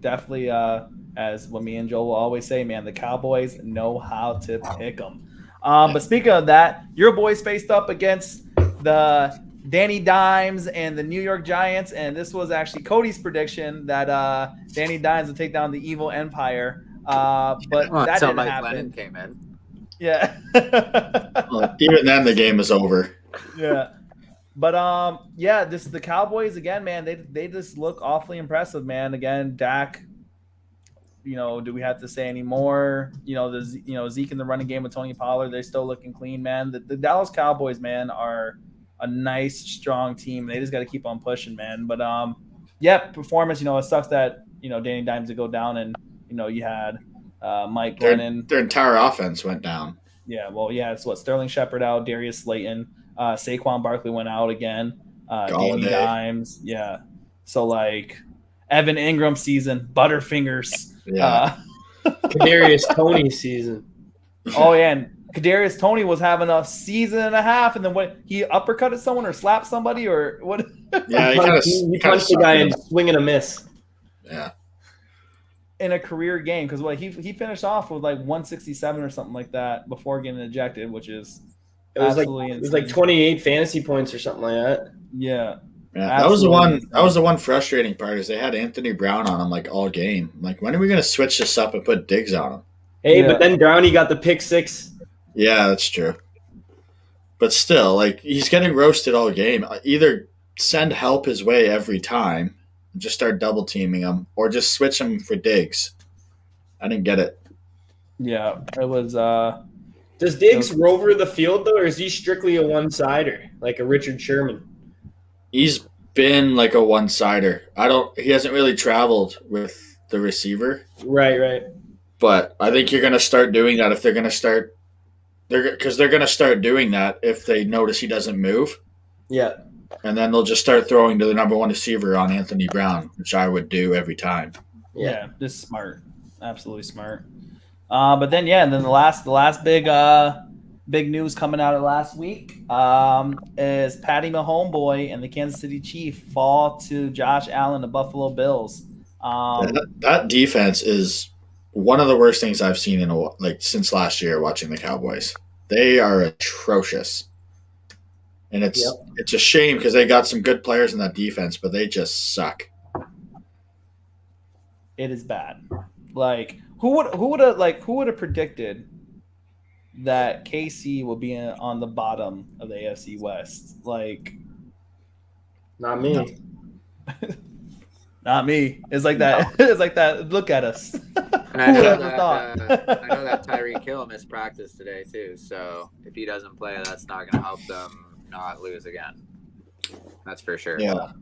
As what me and Joel will always say, man, the Cowboys know how to pick them. But speaking of that, your boys faced up against the Danny Dimes and the New York Giants, and this was actually Cody's prediction that Danny Dimes would take down the evil Empire. But that didn't happen. Lennon came in. Yeah. Well, even then, the game is over. Yeah. But this is the Cowboys again, man. They just look awfully impressive, man. Again, Dak. Do we have to say any more? Zeke in the running game with Tony Pollard, they're still looking clean, man. The Dallas Cowboys, man, are a nice, strong team. They just got to keep on pushing, man. But performance. It sucks that Danny Dimes to go down, and you had Mike Glennon. Their entire offense went down. Yeah, well, it's Sterling Shepard out, Darius Slayton. Saquon Barkley went out again. Danny Dimes. Yeah. So, like, Evan Ingram season, Butterfingers. Yeah. Kadarius Toney season. Oh, yeah. And Kadarius Toney was having a season and a half, and then what? He uppercutted someone or slapped somebody or what? Yeah, he punched the guy and swing and a miss. Yeah. In a career game. Because he finished off with like 167 or something like that before getting ejected, which is – It was like 28 fantasy points or something like that. Yeah. That was the one frustrating part is they had Anthony Brown on him like all game. Like, when are we going to switch this up and put Diggs on him? Hey, but then Brownie got the pick 6. Yeah, that's true. But still, like, he's getting roasted all game. Either send help his way every time and just start double teaming him, or just switch him for Diggs. I didn't get it. Yeah, it was Does Diggs rover the field, though, or is he strictly a one-sider, like a Richard Sherman? He's been like a one-sider. He hasn't really traveled with the receiver. Right. But I think you're going to start doing that if they're going to start – because they're going to start doing that if they notice he doesn't move. Yeah. And then they'll just start throwing to the number one receiver on Anthony Brown, which I would do every time. Yeah, this is smart. Absolutely smart. But then, and then the last big news coming out of last week is Patty Mahomes and the Kansas City Chiefs fall to Josh Allen, the Buffalo Bills. That defense is one of the worst things I've seen since last year watching the Cowboys. They are atrocious, and it's a shame because they got some good players in that defense, but they just suck. It is bad. Like, who would have predicted that KC will be on the bottom of the AFC West? Like, not me. No. Not me. It's like that. It's like that. Look at us. And I Who know ever that thought? I know that Tyreek Hill missed practice today too. So if he doesn't play, that's not going to help them not lose again. That's for sure. Yeah.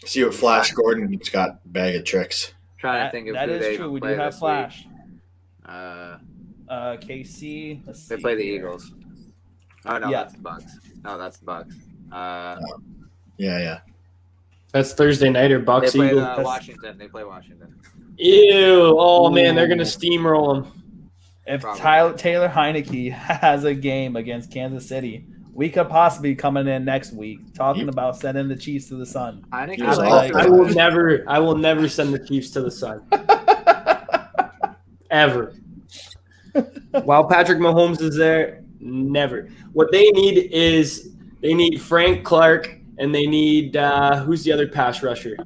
See what Flash Gordon's got a bag of tricks. Trying to think of That who is they true. even We do play have this Flash. week. KC. Let's They see play the here. Eagles. Oh no, Yeah. that's the Bucks. No, that's the Bucks. Yeah. That's Thursday night or They Bucks play Eagles. Washington. They play Washington. Ew! Oh man, they're gonna Ooh. steamroll them. If Probably. Taylor Heineke has a game against Kansas City, we could possibly be coming in next week talking about sending the Chiefs to the sun. I think He was I awful. like. I will never send the Chiefs to the sun. Ever. While Patrick Mahomes is there, never. What they need is Frank Clark and they need who's the other pass rusher?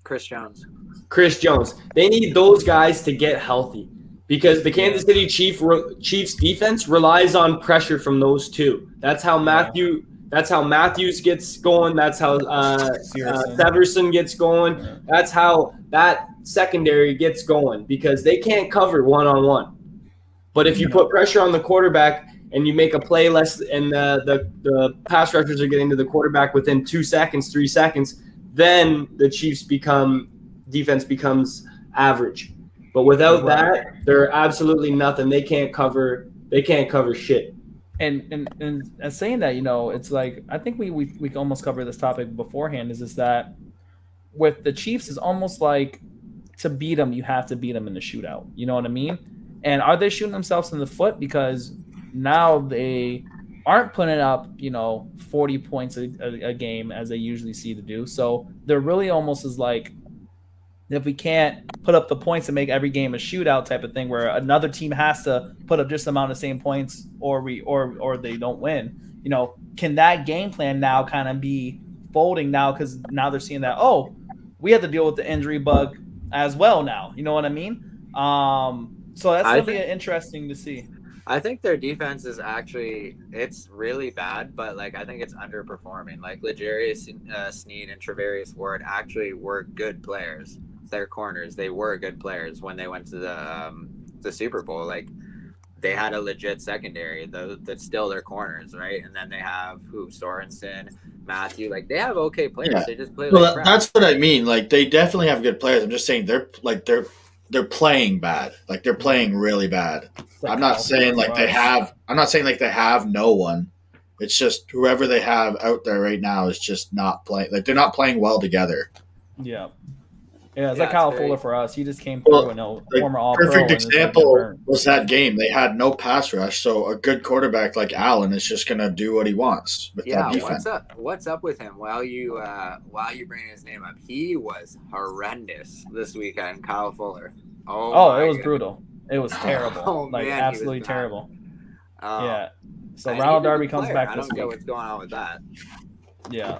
Chris Jones. Chris Jones. They need those guys to get healthy because the Kansas City Chiefs defense relies on pressure from those two. That's how Matthews gets going. That's how Severson gets going. Yeah. That's how that secondary gets going because they can't cover one-on-one. But if you put pressure on the quarterback and you make a play less and the pass rushers are getting to the quarterback within 2 seconds, 3 seconds, then the Chiefs defense becomes average. But without that, they're absolutely nothing. They can't cover shit. And saying that, it's like I think we almost covered this topic beforehand. Is that with the Chiefs is almost like to beat them, you have to beat them in the shootout. You know what I mean? And are they shooting themselves in the foot because now they aren't putting up 40 points a game as they usually see to do? So they're really almost as like, if we can't put up the points and make every game a shootout type of thing where another team has to put up just the amount of same points or they don't win, can that game plan now kind of be folding now because now they're seeing that, oh, we have to deal with the injury bug as well now. You know what I mean? So that's going to be interesting to see. I think their defense is it's really bad, but I think it's underperforming. L'Jarius Sneed and Travarius Ward actually were good players. Their corners, they were good players when they went to the Super Bowl. They had a legit secondary that's still their corners, right? And then they have Sorensen, Matthew. They have okay players. Yeah. They just play crap. That's what I mean. They definitely have good players. I'm just saying they're playing bad. They're playing really bad. I'm not saying they have no one. It's just whoever they have out there right now is just not playing. They're not playing well together. Yeah. Yeah, it's like Kyle Fuller for us. He just came through former All-Pro. Perfect example was that game. They had no pass rush, so a good quarterback like Allen is just going to do what he wants with that defense. What's up with him? While you bring his name up, he was horrendous this weekend, Kyle Fuller. Oh, it was brutal. It was terrible. Absolutely terrible. Yeah. So Ronald Darby comes back this week. I don't know what's going on with that. Yeah.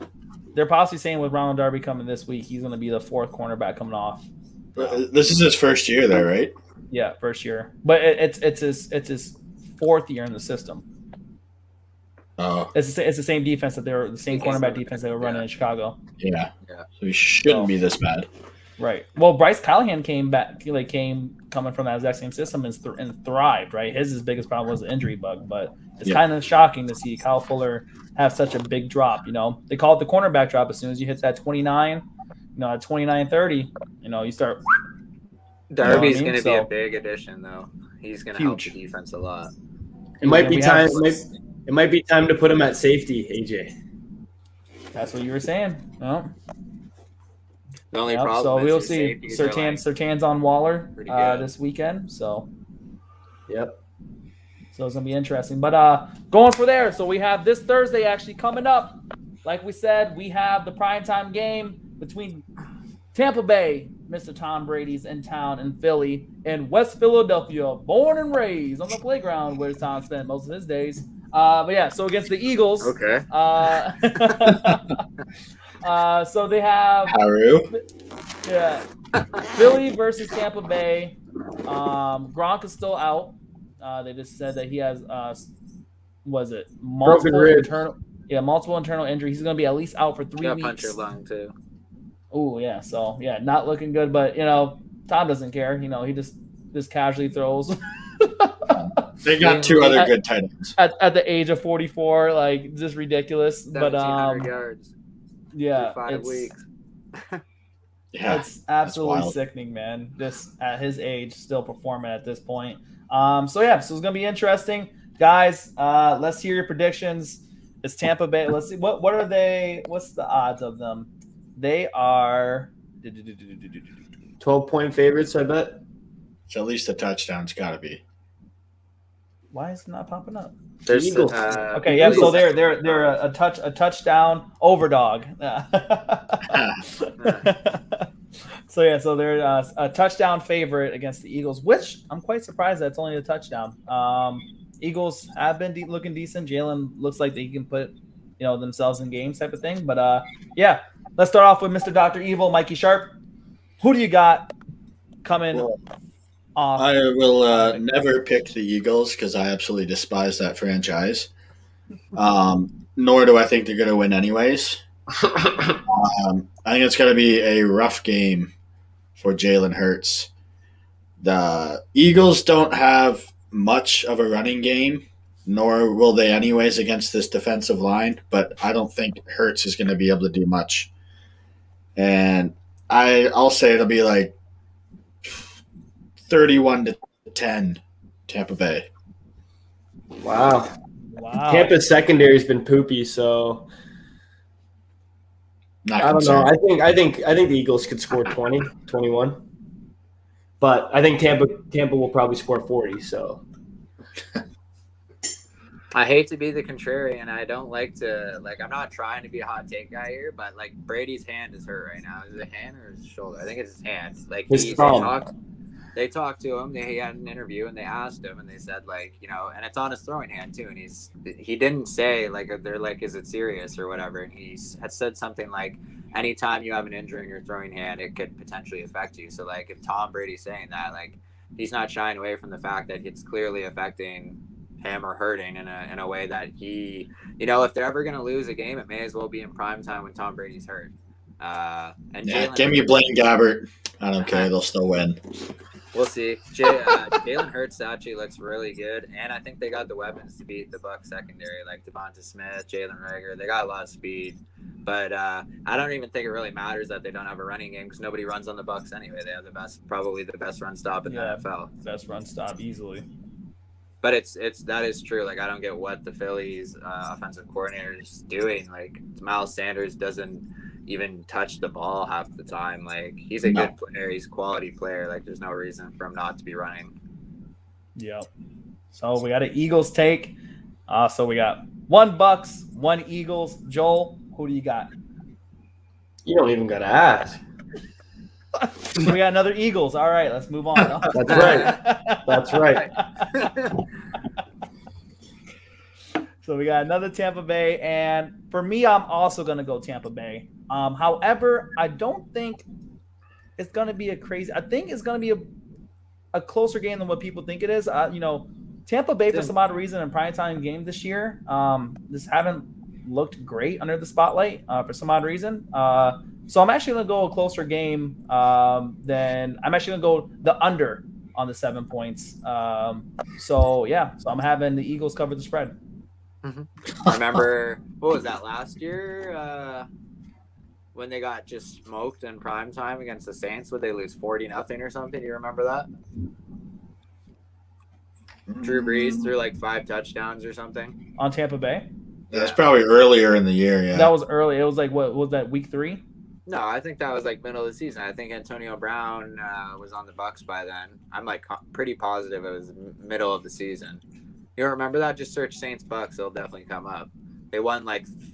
They're possibly saying with Ronald Darby coming this week, he's going to be the fourth cornerback coming off. This is his first year there, right? Yeah, first year. But it's his fourth year in the system. Oh. It's the same defense the same cornerback defense they were running in Chicago. Yeah. So he shouldn't be this bad. Right. Well, Bryce Callahan came coming from that exact same system and thrived, right? His biggest problem was the injury bug, but it's kind of shocking to see Kyle Fuller have such a big drop. They call it the cornerback drop. As soon as you hit that 29, at 29-30, you start. Darby's going to be a big addition, though. He's going to help the defense a lot. It might be time. It might be time to put him at safety, AJ. That's what you were saying. Well, the only problem. So we'll see. Surtan's on Waller this weekend. So. Yep. So it's going to be interesting. But going for there, so we have this Thursday actually coming up. Like we said, we have the primetime game between Tampa Bay, Mr. Tom Brady's in town, and Philly, in West Philadelphia, born and raised on the playground where Tom spent most of his days. But yeah, so against the Eagles. Okay. So they have Haru. Yeah. Philly versus Tampa Bay. Gronk is still out. They just said that he has multiple internal injury. He's going to be at least out for 3 weeks. Punch your lung too. Oh yeah, so yeah, not looking good. But Tom doesn't care. He just casually throws. They got two other good tight ends. At the age of 44, like just ridiculous. But 1,700 yards. Yeah, for 5 weeks. Yeah, it's absolutely sickening, man. Just at his age, still performing at this point. So it's gonna be interesting, guys. Let's hear your predictions. It's Tampa Bay. Let's see what are they? What's the odds of them? They are 12-point favorites, I bet. It's at least a touchdown. It's got to be. Why is it not popping up? There's Eagles. Okay, yeah. So they're a touchdown overdog. So they're a touchdown favorite against the Eagles, which I'm quite surprised that's only a touchdown. Eagles have been looking decent. Jalen looks like they can put themselves in games type of thing. But let's start off with Mr. Dr. Evil, Mikey Sharp. Who do you got coming off? I will never pick the Eagles because I absolutely despise that franchise. Nor do I think they're going to win anyways. I think it's going to be a rough game for Jalen Hurts. The Eagles don't have much of a running game, nor will they anyways against this defensive line, but I don't think Hurts is going to be able to do much. And I'll say it'll be like 31-10 Tampa Bay. Wow. Tampa's secondary has been poopy, so I don't know. I think the Eagles could score 20, 21. But I think Tampa will probably score 40, so I hate to be the contrarian. I don't like to I'm not trying to be a hot take guy here, but Brady's hand is hurt right now. Is it a hand or his shoulder? I think it's his hand. They talked to him. He had an interview and they asked him and they said and it's on his throwing hand too. And he didn't say they're is it serious or whatever. And he had said something like, anytime you have an injury in your throwing hand, it could potentially affect you. So if Tom Brady's saying that, he's not shying away from the fact that it's clearly affecting him or hurting in a way that he, if they're ever going to lose a game, it may as well be in prime time when Tom Brady's hurt. Give me Blaine Gabbert. I don't care. They'll still win. We'll see. Jalen Hurts actually looks really good, and I think they got the weapons to beat the Bucs secondary, like Devonta Smith, Jalen Reagor. They got a lot of speed, but I don't even think it really matters that they don't have a running game because nobody runs on the Bucs anyway. They have probably the best run stop in the NFL. Best run stop easily. But that is true. I don't get what the Phillies offensive coordinator is doing. Miles Sanders doesn't even touch the ball half the time. He's a good player. He's a quality player. There's no reason for him not to be running. Yeah. So we got an Eagles take. So we got 1 Bucs, 1 Eagles. Joel, who do you got? You don't even got to ask. So we got another Eagles. All right, let's move on. That's right. That's right. So we got another Tampa Bay, and for me, I'm also going to go Tampa Bay. However, I don't think it's going to be I think it's going to be a closer game than what people think it is. Tampa Bay, for some odd reason, in primetime game this year, just haven't looked great under the spotlight for some odd reason. So I'm actually going to go a closer game than I'm actually going to go the under on the 7 points. So I'm having the Eagles cover the spread. Mm-hmm. Remember, what was that last year when they got just smoked in prime time against the Saints? Would they lose 40-0 or something? Do you remember that? Drew Brees threw 5 touchdowns or something on Tampa Bay. That's probably earlier in the year. Yeah, that was early. It was what was that, week 3? No, I think that was middle of the season. I think Antonio Brown was on the Bucs by then. I'm pretty positive it was middle of the season. You don't remember that? Just search Saints Bucs. It'll definitely come up. They won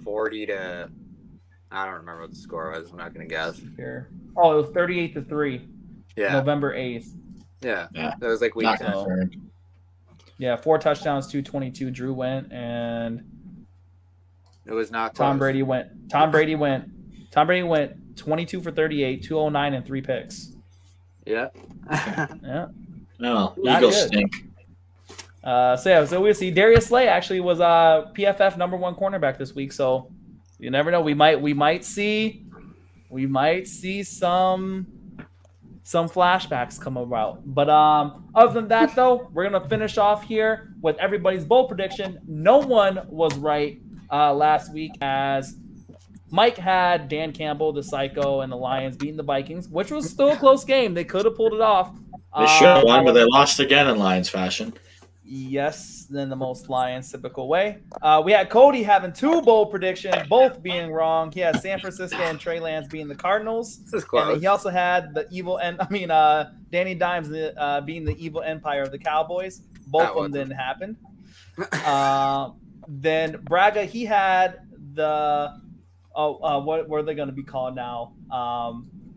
40 to. I don't remember what the score was. I'm not gonna guess. Here. Oh, it was 38-3. Yeah. November 8th. Yeah. That was week 10. Yeah, 4 touchdowns, 222. Drew went, and it was not. Tom Brady went. Tom Brady went 22 for 38, 209, and 3 picks. Yeah. Yeah. No, Eagles stink. So we'll see. Darius Slay actually was PFF number 1 cornerback this week, so you never know. We might see some some flashbacks come about. But other than that, though, we're gonna finish off here with everybody's bold prediction. No one was right last week, as Mike had Dan Campbell, the Psycho, and the Lions beating the Vikings, which was still a close game. They could have pulled it off. They should have won, but they lost again in Lions fashion. Yes, in the most Lions typical way. We had Cody having 2 bold predictions, both being wrong. He had San Francisco and Trey Lance being the Cardinals. This is close. And then he also had the Danny Dimes being the evil empire of the Cowboys. Both of them didn't happen. Then Braga, he had the what are they going to be called now?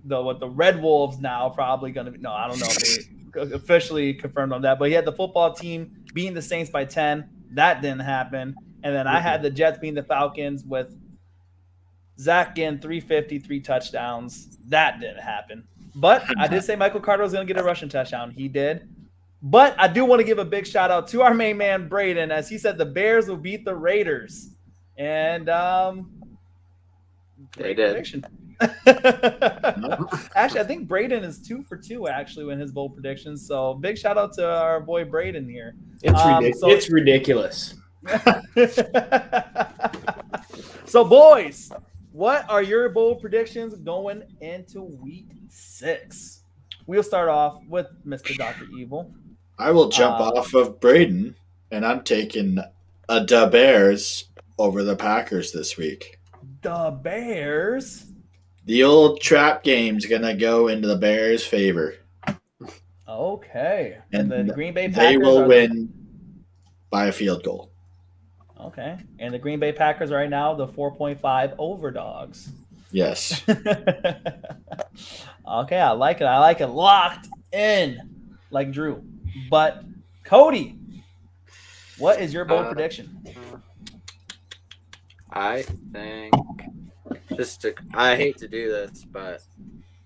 The Red Wolves now probably going to be. No, I don't know if they officially confirmed on that, but he had the football team beating the Saints by 10. That didn't happen. And then I had the Jets beating the Falcons with Zach getting 350, 3 touchdowns. That didn't happen. But I did say Michael Carter was going to get a rushing touchdown. He did. But I do want to give a big shout out to our main man, Braden, as he said the Bears will beat the Raiders. And they did. Actually, I think Braden is 2 for 2 actually in his bold predictions. So big shout out to our boy Braden here. It's ridiculous. So boys, what are your bold predictions going into week 6? We'll start off with Mr. Dr. Evil. I will jump off of Braden, and I'm taking the Bears over the Packers this week. The Bears? The old trap game's going to go into the Bears' favor. Okay. And the Green Bay Packers they will win by a field goal. Okay. And the Green Bay Packers right now, the 4.5 overdogs. Yes. Okay, I like it. I like it. Locked in, like Drew. But Cody, what is your bold prediction? I think I hate to do this, but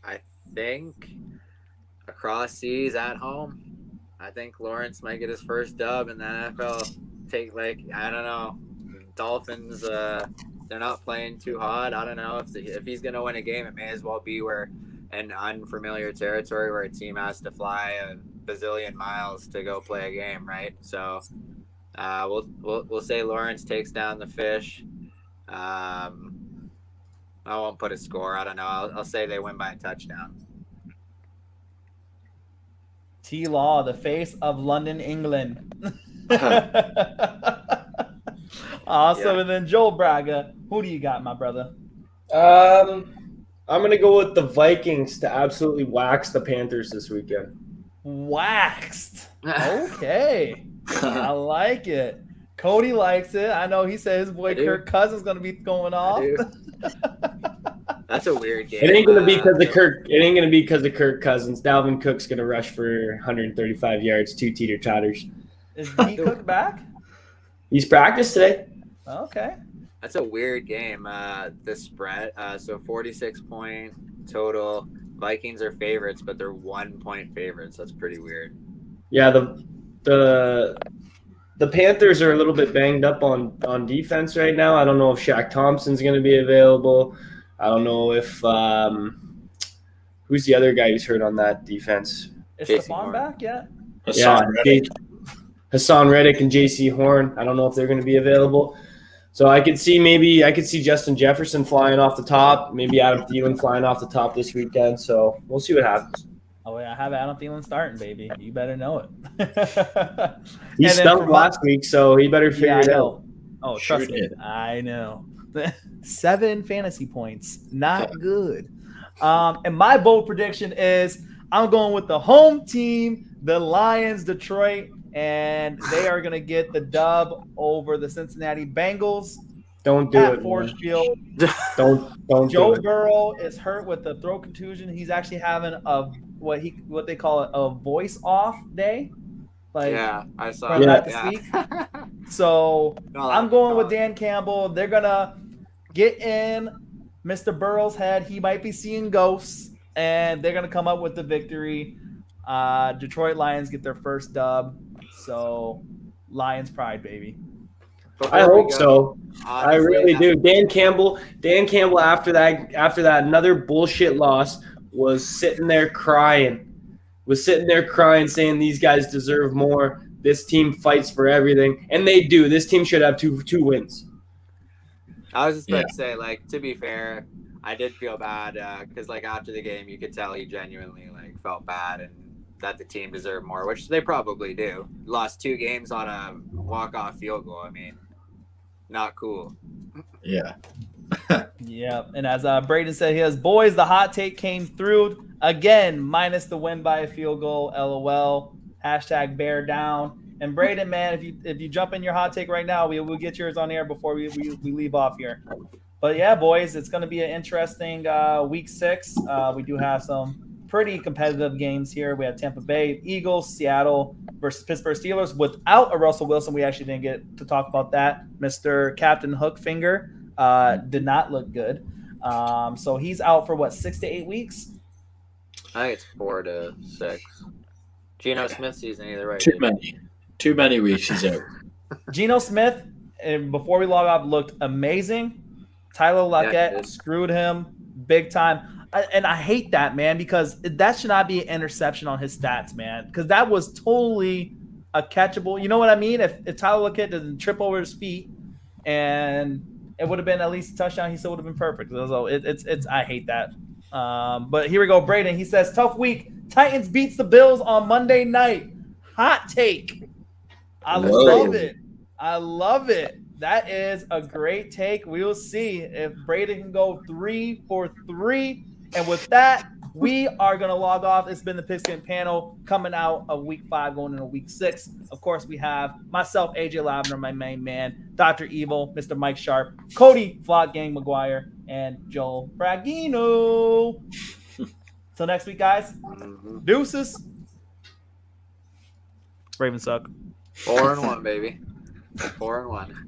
I think across seas at home, I think Lawrence might get his first dub in the NFL. I don't know, Dolphins. They're not playing too hot. I don't know if he's gonna win a game, it may as well be in unfamiliar territory where a team has to fly a bazillion miles to go play a game, right? So we'll say Lawrence takes down the Fish. I won't put a score. I don't know. I'll say they win by a touchdown. T-Law, the face of London, England. Awesome. Yeah. And then Joel Braga, who do you got, my brother? I'm going to go with the Vikings to absolutely wax the Panthers this weekend. Waxed. Okay. I like it. Cody likes it. I know he said his boy Kirk Cousins going to be going off. That's a weird game. It ain't going to be because of Kirk. It ain't going to be because of Kirk Cousins. Dalvin Cook's going to rush for 135 yards, 2 teeter-totters. Is D Cook back? He's practiced today. Okay. That's a weird game. The spread. So 46-point total. Vikings are favorites, but they're 1-point favorites. That's pretty weird. Yeah, the Panthers are a little bit banged up on defense right now. I don't know if Shaq Thompson's going to be available. I don't know if who's the other guy who's hurt on that defense? Is Stephon back yet? Hassan Reddick and J.C. Horn. I don't know if they're going to be available. So I could see Justin Jefferson flying off the top, maybe Adam Thielen flying off the top this weekend. So we'll see what happens. Oh, yeah, I have Adam Thielen starting, baby. You better know it. He stunk last week, so he better figure it out. Oh, trust me. I know. 7 fantasy points. Not good. And my bold prediction is I'm going with the home team, the Lions, Detroit, and they are going to get the dub over the Cincinnati Bengals. Don't do it. Forge Field. Don't. Joe Burrow is hurt with the throat contusion. He's actually having what they call a voice off day. Yeah, I saw that this week. So I'm going with Dan Campbell. They're gonna get in Mr. Burrow's head. He might be seeing ghosts, and they're gonna come up with the victory. Detroit Lions get their first dub. So Lions pride, baby. I hope so. I really do. Dan Campbell after that another bullshit loss was sitting there crying, saying these guys deserve more. This team fights for everything, and they do. This team should have two wins. I was just about to say, like, to be fair, I did feel bad because, like, after the game, you could tell he genuinely, like, felt bad and that the team deserved more, which they probably do. Lost 2 games on a walk-off field goal. I mean, not cool. Yeah. Yeah, and as Braden said, he has boys. The hot take came through again, minus the win by a field goal. LOL. Hashtag bear down. And Braden, man, if you jump in your hot take right now, we'll get yours on air before we leave off here. But yeah, boys, it's going to be an interesting week 6. We do have some pretty competitive games here. We have Tampa Bay Eagles, Seattle versus Pittsburgh Steelers without a Russell Wilson. We actually didn't get to talk about that. Mr. Captain Hookfinger did not look good. So he's out for 6 to 8 weeks? I think it's 4 to 6. Geno Smith season either way. Too many weeks he's out. Geno Smith, before we log off, looked amazing. Tyler Lockett screwed him big time. And I hate that, man, because that should not be an interception on his stats, man, because that was totally a catchable. You know what I mean? If Tyler Lockett doesn't trip over his feet and it would have been at least a touchdown, he still would have been perfect. So it's I hate that. But here we go. Braden, he says, tough week. Titans beats the Bills on Monday night. Hot take. I love it. I love it. That is a great take. We will see if Braden can go 3 for 3. And with that, we are going to log off. It's been the Pigskin Panel coming out of week 5, going into week 6. Of course, we have myself, AJ Lavender, my main man, Dr. Evil, Mr. Mike Sharp, Cody Flott Gang McGuire, and Joel Bragino. Till next week, guys. Deuces. Ravens suck. 4-1, baby. 4-1.